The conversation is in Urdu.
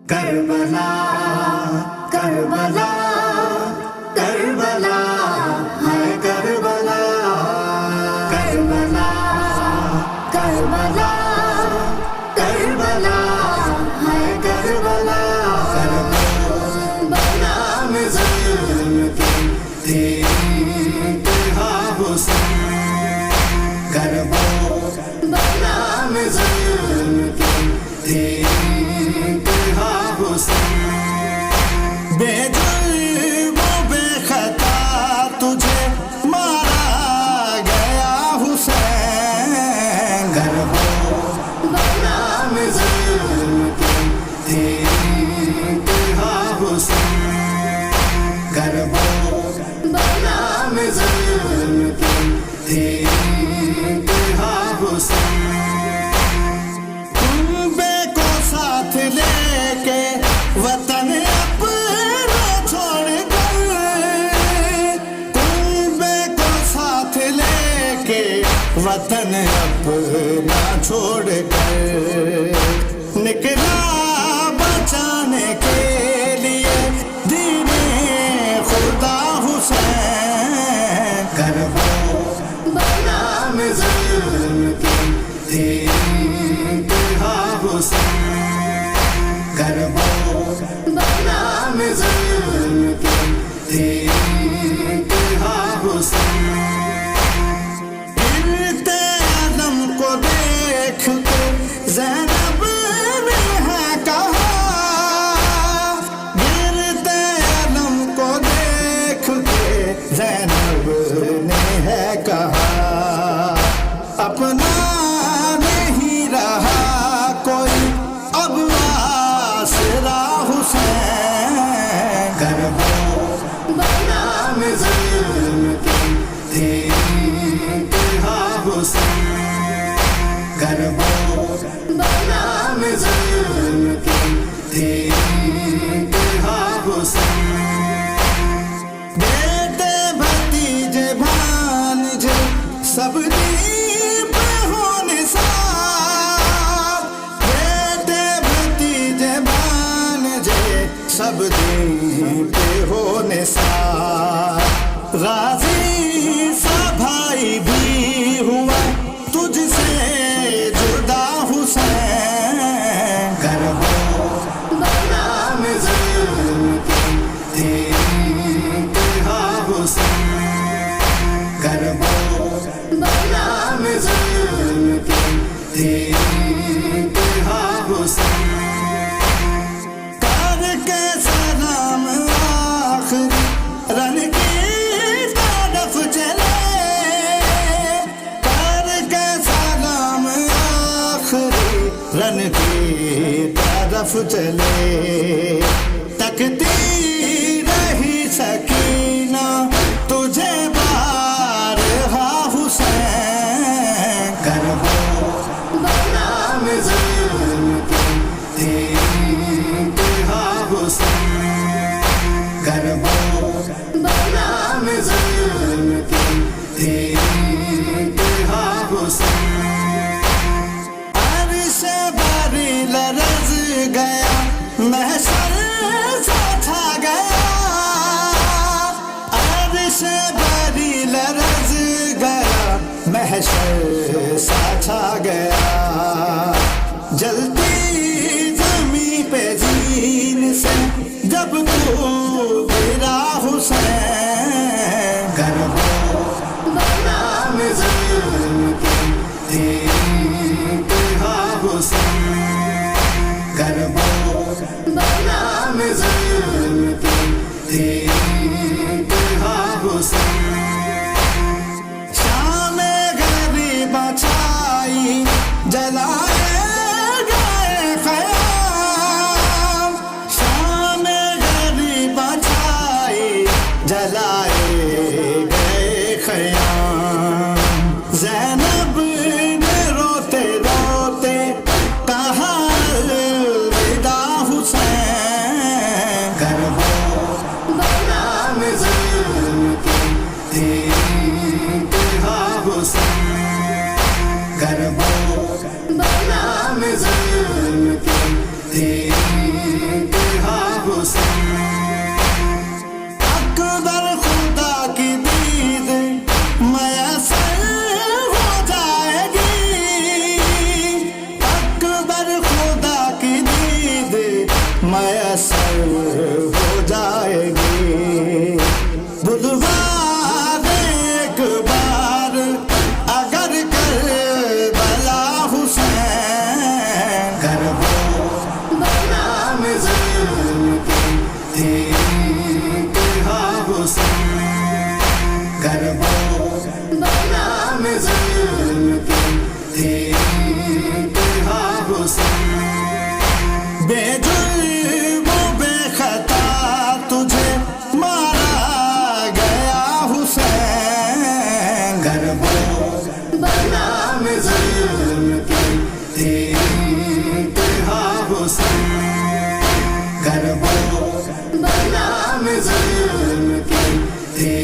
کربلا کربلا کربلا ہے کربلا کربلا کربلا کربلا ہے کربلا کربلا میں ظلم کی تھی انتہا حسین کربلا میں ظلم کی تھی انتہا حسین بے جرم و بے خطا تجھے مارا گیا حسین کربلا میں ظلم کی تھی انتہا حسین کربلا میں ظلم کی تھی انتہا حسین لے کے وطن اپنا چھوڑ کر کنبے کو ساتھ لے کے وطن اپنا چھوڑ کر نکلا بچانے کے لیے دین خدا حسین کربلا میں ظلم کی تھی انتہا حسین کربلا میں ظلم کی تھی انتہا حسین گرتے عالم کو دیکھ کے زینب نے ہے کہا گرتے عالم کو دیکھ کے زینب نے ہے کہا اپنا نہیں رہا کوئی اب آسرا حسین کربلا میں ظلم کی تھی انتہا حسین کربلا میں ظلم کی تھی انتہا حسین بیٹے بھتیجے بھانجے سب دین پہ ہو نثار بیٹے بھتیجے بھانجے سب دین پہ ہو نثار راضی سا بھائی بھی ہوا تجھ سے جدا حسین کربلا میں ظلم کی تھی انتہا حسین کربلا میں ظلم کی تھی انتہا حسین کر کے سلام آخری رن کی طرف چلے کر کے سلام آخری رن کی طرف چلے تکتی رہی سکینہ تجھے بارہا حسین کربلا میں ظلم کی تھی انتہا حسین کربلا میں ظلم کی تھی انتہا حسین عرش باری لرز گیا محشر سا چھا گیا عرش باری لرز گیا محشر سا چھا گیا جلتی زمین پہ زین سے جب تو گرا حسین کربلا میں ظلم کی تھی انتہا حسین کربلا میں ظلم کی تھی انتہا حسین شام غریب چھائی جلائے گئے خیام شام غریب چھائی جلائے گئے خیام زینب نے روتے روتے کہا میسر ہو جائے گی بلوار ایک بار اگر کربلا حسین کربلا میں ظلم کی تھی انتہا حسین کربلا میں ظلم کی تھی انتہا حسین بے جرم و بے خطا تجھے مارا گیا حسین کربلا میں ظلم کی تھی انتہا حسین کربلا میں ظلم کی تھی